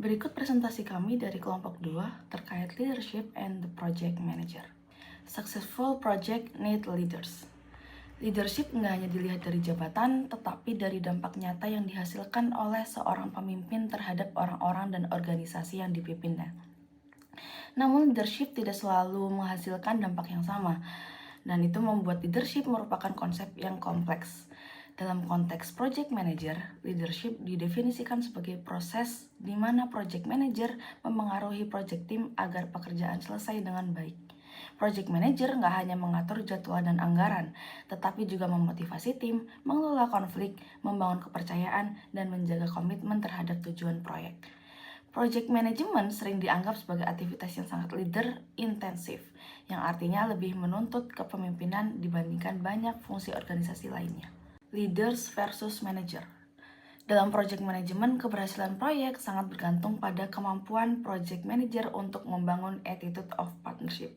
Berikut presentasi kami dari kelompok 2 terkait leadership and the project manager. Successful project need leaders. Leadership nggak hanya dilihat dari jabatan, tetapi dari dampak nyata yang dihasilkan oleh seorang pemimpin terhadap orang-orang dan organisasi yang dipimpinnya. Namun leadership tidak selalu menghasilkan dampak yang sama, dan itu membuat leadership merupakan konsep yang kompleks. Dalam konteks project manager, leadership didefinisikan sebagai proses di mana project manager memengaruhi project team agar pekerjaan selesai dengan baik. Project manager nggak hanya mengatur jadwal dan anggaran, tetapi juga memotivasi tim, mengelola konflik, membangun kepercayaan, dan menjaga komitmen terhadap tujuan proyek. Project management sering dianggap sebagai aktivitas yang sangat leader intensif, yang artinya lebih menuntut kepemimpinan dibandingkan banyak fungsi organisasi lainnya. Leaders versus manager. Dalam project management, keberhasilan proyek sangat bergantung pada kemampuan project manager untuk membangun attitude of partnership.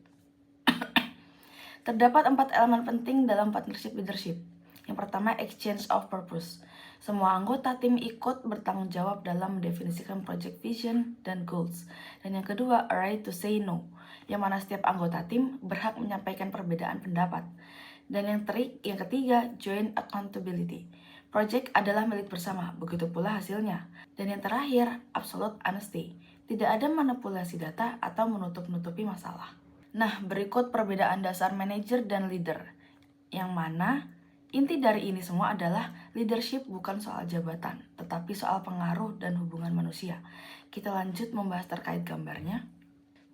Terdapat 4 elemen penting dalam partnership leadership. Yang pertama, exchange of purpose. Semua anggota tim ikut bertanggung jawab dalam mendefinisikan project vision dan goals. Dan yang kedua, a right to say no, yang mana setiap anggota tim berhak menyampaikan perbedaan pendapat. Dan yang ketiga, joint accountability. Project adalah milik bersama, begitu pula hasilnya. Dan yang terakhir, absolute honesty. Tidak ada manipulasi data atau menutup-nutupi masalah. Nah, berikut perbedaan dasar manajer dan leader. Yang mana inti dari ini semua adalah leadership bukan soal jabatan, tetapi soal pengaruh dan hubungan manusia. Kita lanjut membahas terkait gambarnya.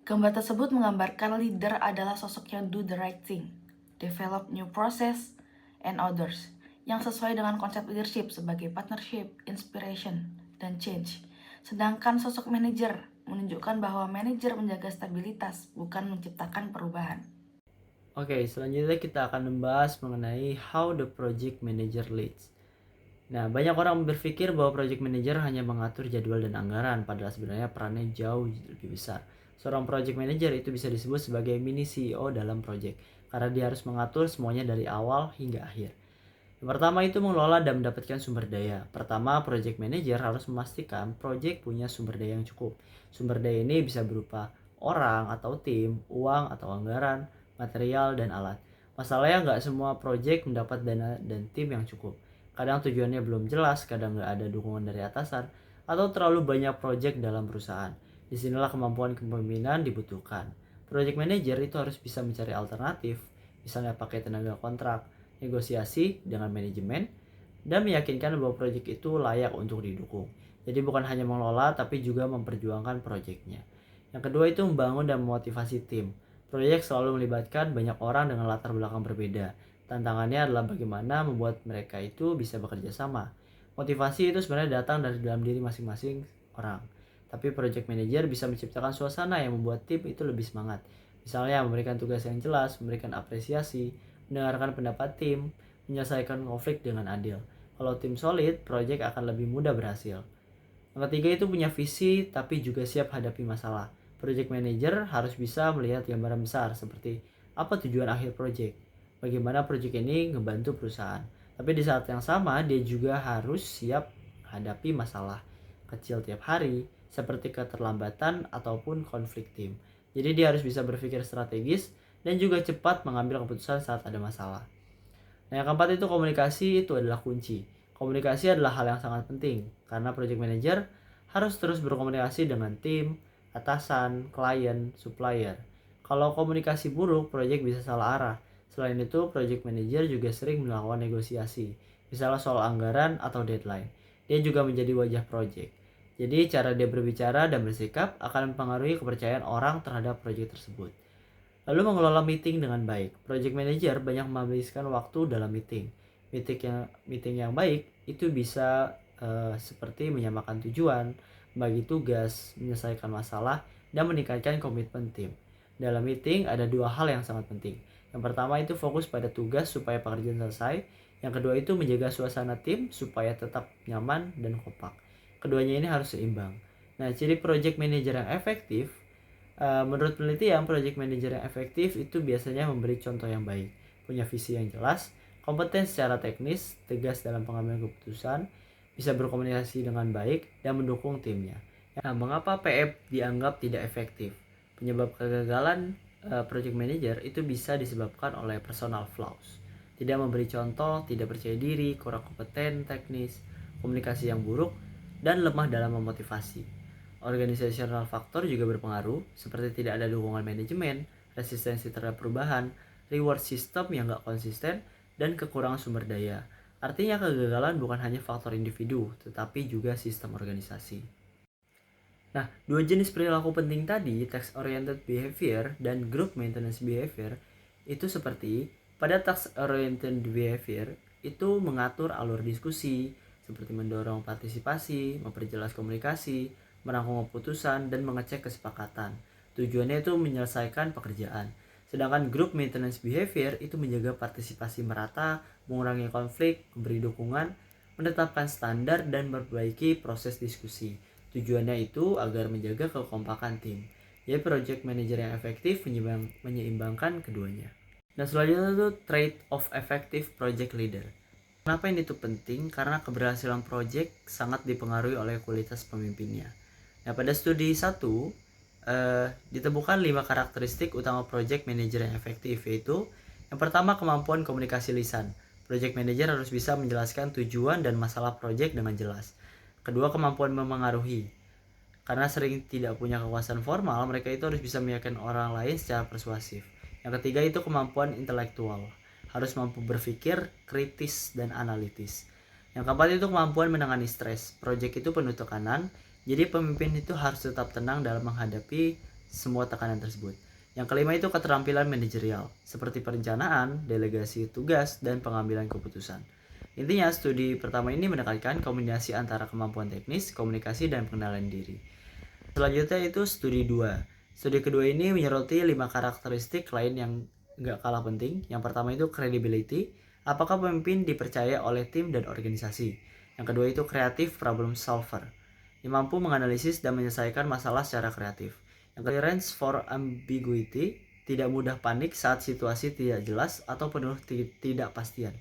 Gambar tersebut menggambarkan leader adalah sosok yang do the right thing, develop new process and others, yang sesuai dengan konsep leadership sebagai partnership, inspiration, dan change. Sedangkan sosok manajer menunjukkan bahwa manajer menjaga stabilitas, bukan menciptakan perubahan. Oke, selanjutnya kita akan membahas mengenai how the project manager leads. Nah, banyak orang berpikir bahwa project manager hanya mengatur jadwal dan anggaran, padahal sebenarnya perannya jauh lebih besar. Seorang project manager itu bisa disebut sebagai mini CEO dalam project, karena dia harus mengatur semuanya dari awal hingga akhir. Yang pertama itu mengelola dan mendapatkan sumber daya. Pertama, project manager harus memastikan project punya sumber daya yang cukup. Sumber daya ini bisa berupa orang atau tim, uang atau anggaran, material, dan alat. Masalahnya nggak semua project mendapat dana dan tim yang cukup. Kadang tujuannya belum jelas, kadang nggak ada dukungan dari atasan, atau terlalu banyak project dalam perusahaan. Disinilah kemampuan kepemimpinan dibutuhkan. Project manager itu harus bisa mencari alternatif, misalnya pakai tenaga kontrak, negosiasi dengan manajemen, dan meyakinkan bahwa proyek itu layak untuk didukung. Jadi bukan hanya mengelola, tapi juga memperjuangkan proyeknya. Yang kedua itu membangun dan memotivasi tim. Proyek selalu melibatkan banyak orang dengan latar belakang berbeda. Tantangannya adalah bagaimana membuat mereka itu bisa bekerja sama. Motivasi itu sebenarnya datang dari dalam diri masing-masing orang. Tapi project manager bisa menciptakan suasana yang membuat tim itu lebih semangat. Misalnya memberikan tugas yang jelas, memberikan apresiasi, mendengarkan pendapat tim, menyelesaikan konflik dengan adil. Kalau tim solid, proyek akan lebih mudah berhasil. Yang ketiga itu punya visi tapi juga siap hadapi masalah. Project manager harus bisa melihat gambaran besar seperti apa tujuan akhir project, bagaimana project ini ngebantu perusahaan. Tapi di saat yang sama dia juga harus siap hadapi masalah kecil tiap hari seperti keterlambatan ataupun konflik tim. Jadi dia harus bisa berpikir strategis dan juga cepat mengambil keputusan saat ada masalah. Nah, yang keempat itu komunikasi itu adalah kunci. Komunikasi adalah hal yang sangat penting karena project manager harus terus berkomunikasi dengan tim, atasan, klien, supplier. Kalau komunikasi buruk, project bisa salah arah. Selain itu, project manager juga sering melakukan negosiasi, misalnya soal anggaran atau deadline. Dia juga menjadi wajah project. Jadi, cara dia berbicara dan bersikap akan mempengaruhi kepercayaan orang terhadap project tersebut. Lalu mengelola meeting dengan baik. Project manager banyak menghabiskan waktu dalam meeting. Meeting yang baik itu bisa seperti menyamakan tujuan, bagi tugas, menyelesaikan masalah, dan meningkatkan komitmen tim. Dalam meeting ada dua hal yang sangat penting. Yang pertama itu fokus pada tugas supaya pekerjaan selesai. Yang kedua itu menjaga suasana tim supaya tetap nyaman dan kompak. Keduanya ini harus seimbang. Nah, ciri project manager yang efektif, menurut penelitian, project manager yang efektif itu biasanya memberi contoh yang baik, punya visi yang jelas, kompeten secara teknis, tegas dalam pengambilan keputusan, bisa berkomunikasi dengan baik, dan mendukung timnya. Nah, mengapa PF dianggap tidak efektif? Penyebab kegagalan project manager itu bisa disebabkan oleh personal flaws. Tidak memberi contoh, tidak percaya diri, kurang kompeten teknis, komunikasi yang buruk, dan lemah dalam memotivasi. Organizational faktor juga berpengaruh, seperti tidak ada dukungan manajemen, resistensi terhadap perubahan, reward system yang nggak konsisten, dan kekurangan sumber daya. Artinya kegagalan bukan hanya faktor individu, tetapi juga sistem organisasi. Nah, dua jenis perilaku penting tadi, task-oriented behavior dan group maintenance behavior, itu seperti pada task-oriented behavior itu mengatur alur diskusi, seperti mendorong partisipasi, memperjelas komunikasi, merangkum keputusan, dan mengecek kesepakatan. Tujuannya itu menyelesaikan pekerjaan. Sedangkan group maintenance behavior itu menjaga partisipasi merata, mengurangi konflik, memberi dukungan, menetapkan standar, dan memperbaiki proses diskusi. Tujuannya itu agar menjaga kekompakan tim. Jadi project manager yang efektif menyeimbangkan keduanya. Nah, selanjutnya itu trait of effective project leader. Kenapa ini tuh penting? Karena keberhasilan project sangat dipengaruhi oleh kualitas pemimpinnya. Nah, pada studi 1 ditemukan 5 karakteristik utama project manager yang efektif, yaitu yang pertama, kemampuan komunikasi lisan. Project manager harus bisa menjelaskan tujuan dan masalah project dengan jelas. Kedua, kemampuan memengaruhi. Karena sering tidak punya kekuasaan formal, mereka itu harus bisa meyakinkan orang lain secara persuasif. Yang ketiga itu kemampuan intelektual. Harus mampu berpikir kritis dan analitis. Yang keempat itu kemampuan menangani stres. Project itu penuh tekanan, jadi pemimpin itu harus tetap tenang dalam menghadapi semua tekanan tersebut. Yang kelima itu keterampilan manajerial, seperti perencanaan, delegasi tugas, dan pengambilan keputusan. Intinya, studi pertama ini menekankan kombinasi antara kemampuan teknis, komunikasi, dan pengenalan diri. Selanjutnya itu studi 2. Studi kedua ini menyoroti 5 karakteristik lain yang gak kalah penting. Yang pertama itu credibility, apakah pemimpin dipercaya oleh tim dan organisasi. Yang kedua itu creative problem solver, yang mampu menganalisis dan menyelesaikan masalah secara kreatif. Yang ketiga, tolerance for ambiguity, tidak mudah panik saat situasi tidak jelas atau penuh ketidakpastian.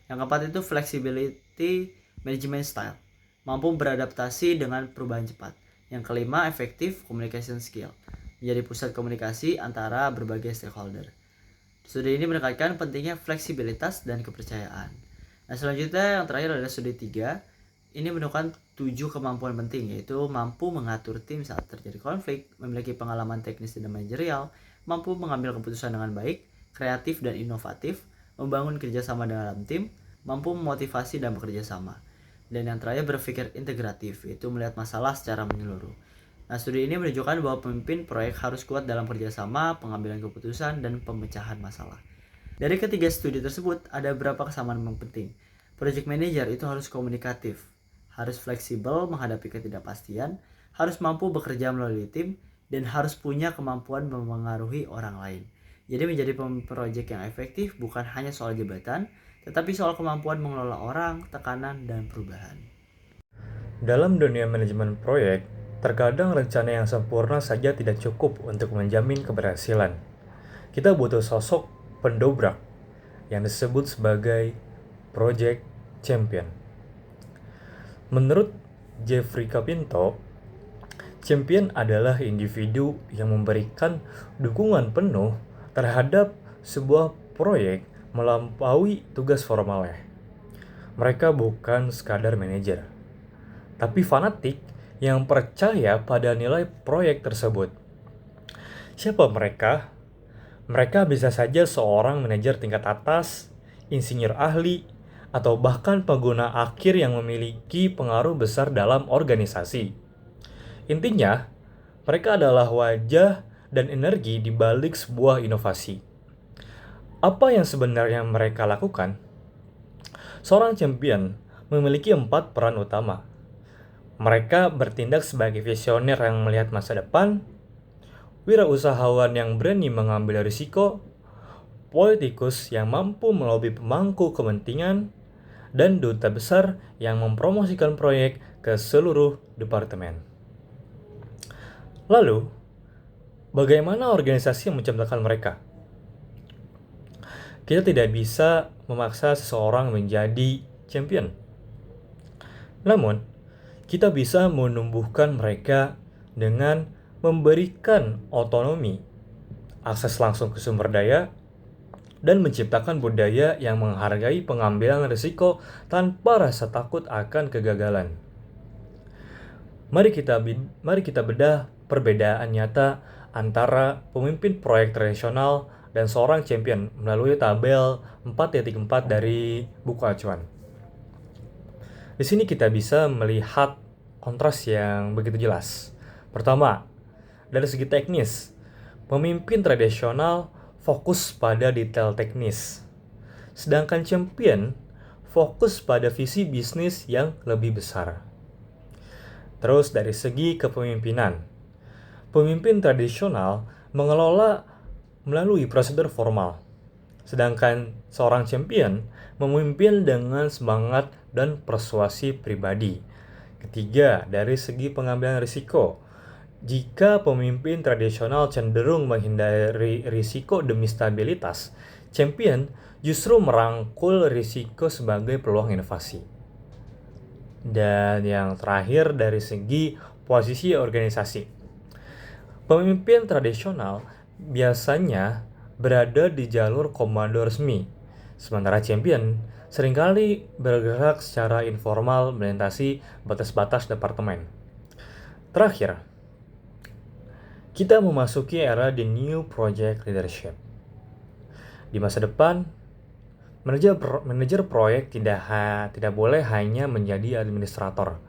Yang keempat itu flexibility management style, mampu beradaptasi dengan perubahan cepat. Yang kelima, effective communication skill, menjadi pusat komunikasi antara berbagai stakeholder. Studi ini menekankan pentingnya fleksibilitas dan kepercayaan. Nah, selanjutnya yang terakhir adalah studi 3. Ini menemukan 7 kemampuan penting, yaitu mampu mengatur tim saat terjadi konflik, memiliki pengalaman teknis dan manajerial, mampu mengambil keputusan dengan baik, kreatif dan inovatif, membangun kerjasama dalam tim, mampu memotivasi dan bekerja sama. Dan yang terakhir berpikir integratif, yaitu melihat masalah secara menyeluruh. Nah, studi ini menunjukkan bahwa pemimpin proyek harus kuat dalam kerjasama, pengambilan keputusan, dan pemecahan masalah. Dari ketiga studi tersebut, ada beberapa kesamaan yang penting. Project manager itu harus komunikatif, harus fleksibel menghadapi ketidakpastian, harus mampu bekerja melalui tim, dan harus punya kemampuan memengaruhi orang lain. Jadi menjadi pemimpin proyek yang efektif bukan hanya soal jabatan, tetapi soal kemampuan mengelola orang, tekanan, dan perubahan. Dalam dunia manajemen proyek, terkadang rencana yang sempurna saja tidak cukup untuk menjamin keberhasilan. Kita butuh sosok pendobrak yang disebut sebagai project champion. Menurut Jeffrey Capinto, champion adalah individu yang memberikan dukungan penuh terhadap sebuah proyek melampaui tugas formalnya. Mereka bukan sekadar manajer, tapi fanatik yang percaya pada nilai proyek tersebut. Siapa mereka? Mereka bisa saja seorang manajer tingkat atas, insinyur ahli, atau bahkan pengguna akhir yang memiliki pengaruh besar dalam organisasi. Intinya, mereka adalah wajah dan energi di balik sebuah inovasi. Apa yang sebenarnya mereka lakukan? Seorang champion memiliki 4 peran utama. Mereka bertindak sebagai visioner yang melihat masa depan, wirausahawan yang berani mengambil risiko, politikus yang mampu melobi pemangku kepentingan, dan duta besar yang mempromosikan proyek ke seluruh departemen. Lalu, bagaimana organisasi menciptakan mereka? Kita tidak bisa memaksa seseorang menjadi champion. Namun, kita bisa menumbuhkan mereka dengan memberikan otonomi, akses langsung ke sumber daya, dan menciptakan budaya yang menghargai pengambilan risiko tanpa rasa takut akan kegagalan. Mari kita bedah perbedaan nyata antara pemimpin proyek tradisional dan seorang champion melalui tabel 4.4 dari buku acuan. Di sini kita bisa melihat kontras yang begitu jelas. Pertama, dari segi teknis, pemimpin tradisional fokus pada detail teknis, sedangkan champion fokus pada visi bisnis yang lebih besar. Terus dari segi kepemimpinan, pemimpin tradisional mengelola melalui prosedur formal, sedangkan seorang champion memimpin dengan semangat dan persuasi pribadi. Ketiga, dari segi pengambilan risiko, jika pemimpin tradisional cenderung menghindari risiko demi stabilitas, champion justru merangkul risiko sebagai peluang inovasi. Dan yang terakhir dari segi posisi organisasi. Pemimpin tradisional biasanya berada di jalur komando resmi, sementara champion seringkali bergerak secara informal melintasi batas-batas departemen. Terakhir, kita memasuki era the new project leadership. Di masa depan, manajer proyek tidak boleh hanya menjadi administrator.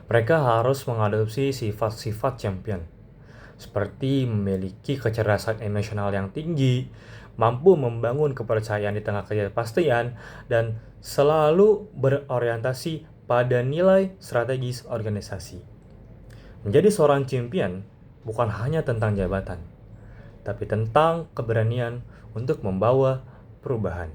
Mereka harus mengadopsi sifat-sifat champion, seperti memiliki kecerdasan emosional yang tinggi, mampu membangun kepercayaan di tengah ketidakpastian, dan selalu berorientasi pada nilai strategis organisasi. Menjadi seorang champion bukan hanya tentang jabatan, tapi tentang keberanian untuk membawa perubahan.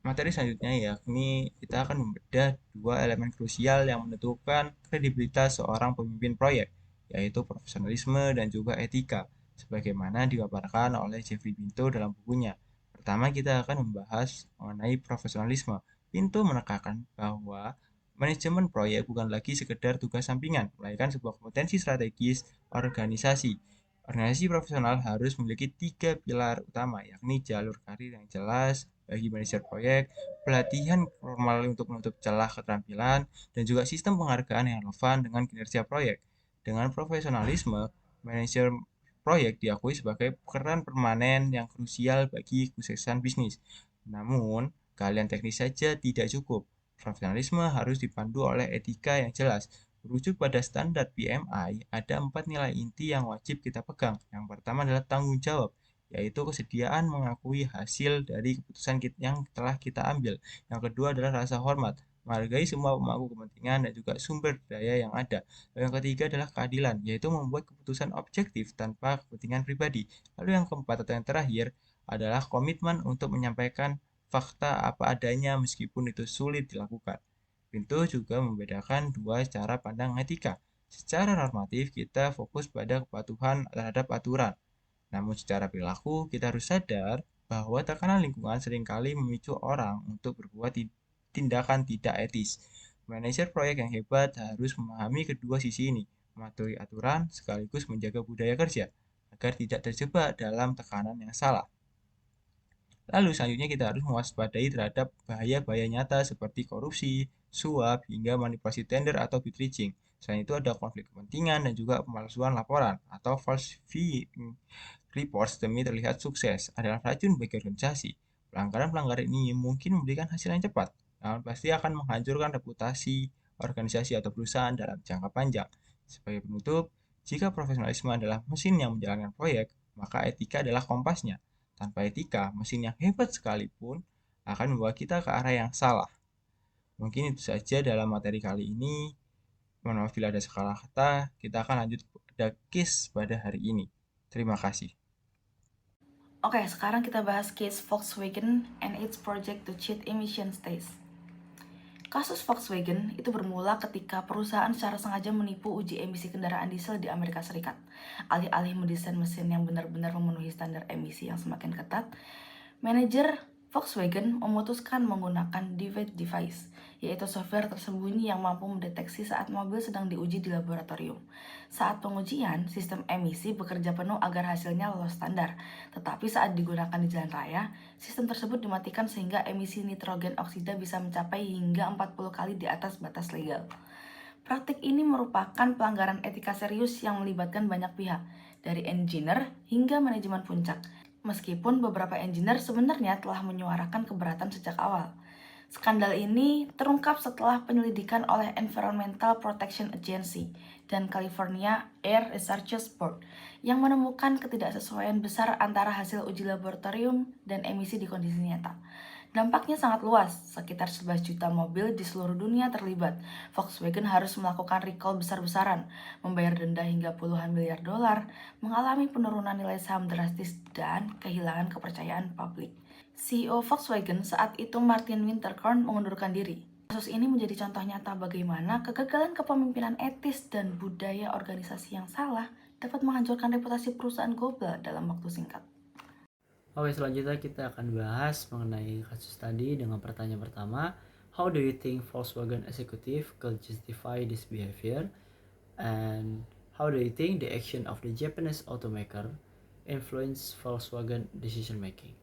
Materi selanjutnya yakni kita akan membedah dua elemen krusial yang menentukan kredibilitas seorang pemimpin proyek, yaitu profesionalisme dan juga etika, sebagaimana dipaparkan oleh Jeffrey Pinto dalam bukunya. Pertama, kita akan membahas mengenai profesionalisme. Pinto menekankan bahwa manajemen proyek bukan lagi sekedar tugas sampingan, melainkan sebuah kompetensi strategis organisasi. Organisasi profesional harus memiliki 3 pilar utama, yakni jalur karir yang jelas bagi manajer proyek, pelatihan formal untuk menutup celah keterampilan, dan juga sistem penghargaan yang relevan dengan kinerja proyek. Dengan profesionalisme, manajer proyek diakui sebagai peran permanen yang krusial bagi kesuksesan bisnis. Namun, keahlian teknis saja tidak cukup. Profesionalisme harus dipandu oleh etika yang jelas. Merujuk pada standar PMI, ada 4 nilai inti yang wajib kita pegang. Yang pertama adalah tanggung jawab, yaitu kesediaan mengakui hasil dari keputusan yang telah kita ambil. Yang kedua adalah rasa hormat, menghargai semua pemangku kepentingan dan juga sumber daya yang ada. Lalu yang ketiga adalah keadilan, yaitu membuat keputusan objektif tanpa kepentingan pribadi. Lalu yang keempat atau yang terakhir adalah komitmen untuk menyampaikan fakta apa adanya meskipun itu sulit dilakukan. Pintu juga membedakan dua cara pandang etika. Secara normatif, kita fokus pada kepatuhan terhadap aturan. Namun secara perilaku, kita harus sadar bahwa tekanan lingkungan seringkali memicu orang untuk berbuat tindakan tidak etis. Manajer proyek yang hebat harus memahami kedua sisi ini, mematuhi aturan sekaligus menjaga budaya kerja, agar tidak terjebak dalam tekanan yang salah. Lalu selanjutnya kita harus mewaspadai terhadap bahaya-bahaya nyata seperti korupsi, suap, hingga manipulasi tender atau bid rigging. Selain itu ada konflik kepentingan dan juga pemalsuan laporan atau falsifying reports demi terlihat sukses adalah racun bagi organisasi. Pelanggaran-pelanggaran ini mungkin memberikan hasil yang cepat, namun pasti akan menghancurkan reputasi organisasi atau perusahaan dalam jangka panjang. Sebagai penutup, jika profesionalisme adalah mesin yang menjalankan proyek, maka etika adalah kompasnya. Tanpa etika, mesin yang hebat sekalipun akan membawa kita ke arah yang salah. Mungkin itu saja dalam materi kali ini. Mohon maaf bila ada salah kata. Kita akan lanjut pada case pada hari ini. Terima kasih. Oke, sekarang kita bahas case Volkswagen and its project to cheat emission stays. Kasus Volkswagen itu bermula ketika perusahaan secara sengaja menipu uji emisi kendaraan diesel di Amerika Serikat. Alih-alih mendesain mesin yang benar-benar memenuhi standar emisi yang semakin ketat, manajer Volkswagen memutuskan menggunakan DVID device, yaitu software tersembunyi yang mampu mendeteksi saat mobil sedang diuji di laboratorium. Saat pengujian, sistem emisi bekerja penuh agar hasilnya lolos standar, tetapi saat digunakan di jalan raya, sistem tersebut dimatikan sehingga emisi nitrogen oksida bisa mencapai hingga 40 kali di atas batas legal. Praktik ini merupakan pelanggaran etika serius yang melibatkan banyak pihak, dari engineer hingga manajemen puncak. Meskipun beberapa engineer sebenarnya telah menyuarakan keberatan sejak awal. Skandal ini terungkap setelah penyelidikan oleh Environmental Protection Agency dan California Air Research Board yang menemukan ketidaksesuaian besar antara hasil uji laboratorium dan emisi di kondisi nyata. Dampaknya sangat luas, sekitar 11 juta mobil di seluruh dunia terlibat. Volkswagen harus melakukan recall besar-besaran, membayar denda hingga puluhan miliar dolar, mengalami penurunan nilai saham drastis, dan kehilangan kepercayaan publik. CEO Volkswagen saat itu Martin Winterkorn mengundurkan diri. Kasus ini menjadi contoh nyata bagaimana kegagalan kepemimpinan etis dan budaya organisasi yang salah dapat menghancurkan reputasi perusahaan global dalam waktu singkat. Oke, selanjutnya kita akan bahas mengenai kasus tadi dengan pertanyaan pertama. How do you think Volkswagen executive could justify this behavior? And how do you think the action of the Japanese automaker influence Volkswagen decision making?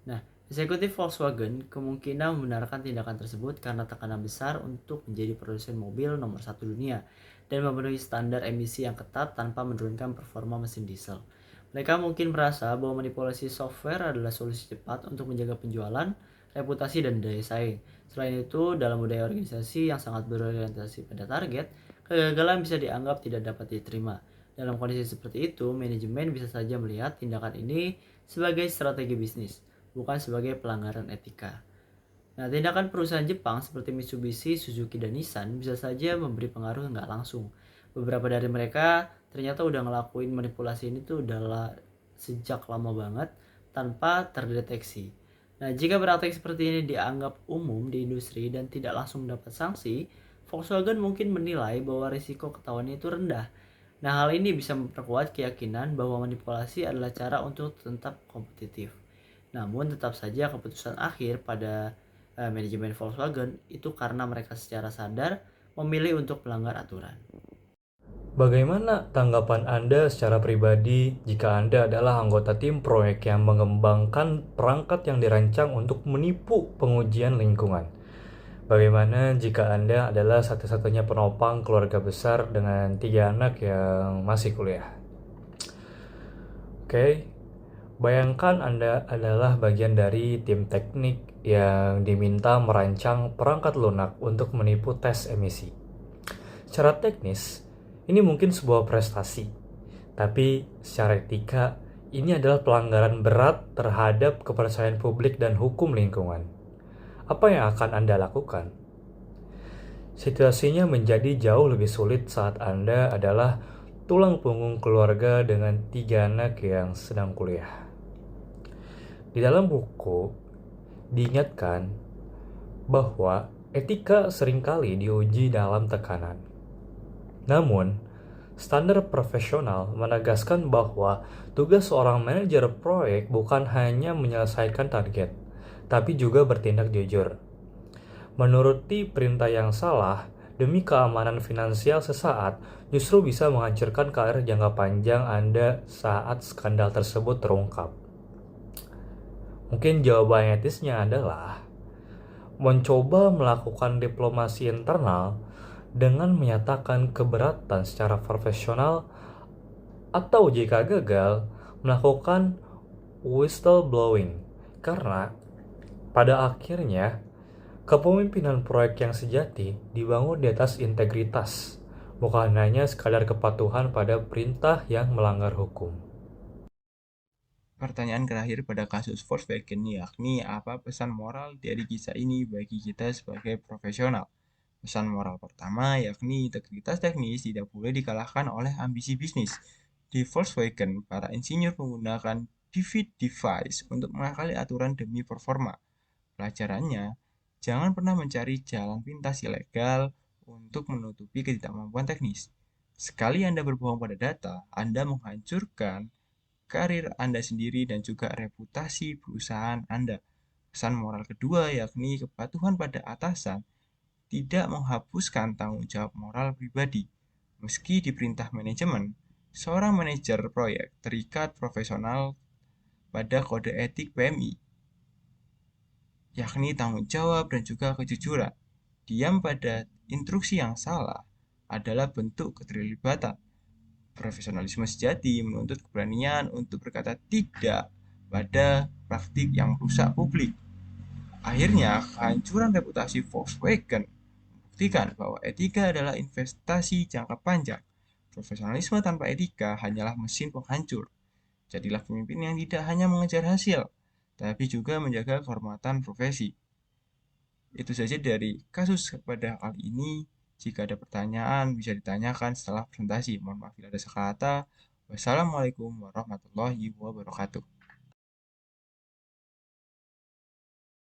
Nah, eksekutif Volkswagen kemungkinan membenarkan tindakan tersebut karena tekanan besar untuk menjadi produsen mobil nomor 1 dunia dan memenuhi standar emisi yang ketat tanpa menurunkan performa mesin diesel. Mereka mungkin merasa bahwa manipulasi software adalah solusi cepat untuk menjaga penjualan, reputasi, dan daya saing. Selain itu, dalam budaya organisasi yang sangat berorientasi pada target, kegagalan bisa dianggap tidak dapat diterima. Dalam kondisi seperti itu, manajemen bisa saja melihat tindakan ini sebagai strategi bisnis, bukan sebagai pelanggaran etika. Nah, tindakan perusahaan Jepang seperti Mitsubishi, Suzuki, dan Nissan bisa saja memberi pengaruh nggak langsung. Beberapa dari mereka ternyata udah ngelakuin manipulasi ini tuh sejak lama banget tanpa terdeteksi. Nah, jika praktek seperti ini dianggap umum di industri dan tidak langsung mendapat sanksi, Volkswagen mungkin menilai bahwa risiko ketahuannya itu rendah. Nah, hal ini bisa memperkuat keyakinan bahwa manipulasi adalah cara untuk tetap kompetitif. Namun tetap saja keputusan akhir pada manajemen Volkswagen itu karena mereka secara sadar memilih untuk melanggar aturan. Bagaimana tanggapan Anda secara pribadi jika Anda adalah anggota tim proyek yang mengembangkan perangkat yang dirancang untuk menipu pengujian lingkungan? Bagaimana jika Anda adalah satu-satunya penopang keluarga besar dengan 3 anak yang masih kuliah? Oke, bayangkan Anda adalah bagian dari tim teknik yang diminta merancang perangkat lunak untuk menipu tes emisi. Secara teknis, ini mungkin sebuah prestasi, tapi secara etika, ini adalah pelanggaran berat terhadap kepercayaan publik dan hukum lingkungan. Apa yang akan Anda lakukan? Situasinya menjadi jauh lebih sulit saat Anda adalah tulang punggung keluarga dengan 3 anak yang sedang kuliah. Di dalam buku, diingatkan bahwa etika seringkali diuji dalam tekanan. Namun, standar profesional menegaskan bahwa tugas seorang manajer proyek bukan hanya menyelesaikan target, tapi juga bertindak jujur. Menuruti perintah yang salah demi keamanan finansial sesaat justru bisa menghancurkan karir jangka panjang Anda saat skandal tersebut terungkap. Mungkin jawaban etisnya adalah mencoba melakukan diplomasi internal dengan menyatakan keberatan secara profesional, atau jika gagal, melakukan whistleblowing. Karena pada akhirnya, kepemimpinan proyek yang sejati dibangun di atas integritas, bukan hanya sekadar kepatuhan pada perintah yang melanggar hukum. Pertanyaan terakhir pada kasus Volkswagen yakni apa pesan moral dari kisah ini bagi kita sebagai profesional? Pesan moral pertama yakni integritas teknis tidak boleh dikalahkan oleh ambisi bisnis. Di Volkswagen, para insinyur menggunakan DVID device untuk mengakali aturan demi performa. Pelajarannya, jangan pernah mencari jalan pintas ilegal untuk menutupi ketidakmampuan teknis. Sekali Anda berbohong pada data, Anda menghancurkan karir Anda sendiri dan juga reputasi perusahaan Anda. Pesan moral kedua yakni kepatuhan pada atasan tidak menghapuskan tanggung jawab moral pribadi. Meski diperintah manajemen, seorang manajer proyek terikat profesional pada kode etik PMI, yakni tanggung jawab dan juga kejujuran. Diam pada instruksi yang salah adalah bentuk keterlibatan. Profesionalisme sejati menuntut keberanian untuk berkata tidak pada praktik yang merusak publik. Akhirnya, kehancuran reputasi Volkswagen membuktikan bahwa etika adalah investasi jangka panjang. Profesionalisme tanpa etika hanyalah mesin penghancur. Jadilah pemimpin yang tidak hanya mengejar hasil, tapi juga menjaga kehormatan profesi. Itu saja dari kasus pada kali ini. Jika ada pertanyaan, bisa ditanyakan setelah presentasi. Mohon maaf bila ada salah kata. Wassalamualaikum warahmatullahi wabarakatuh.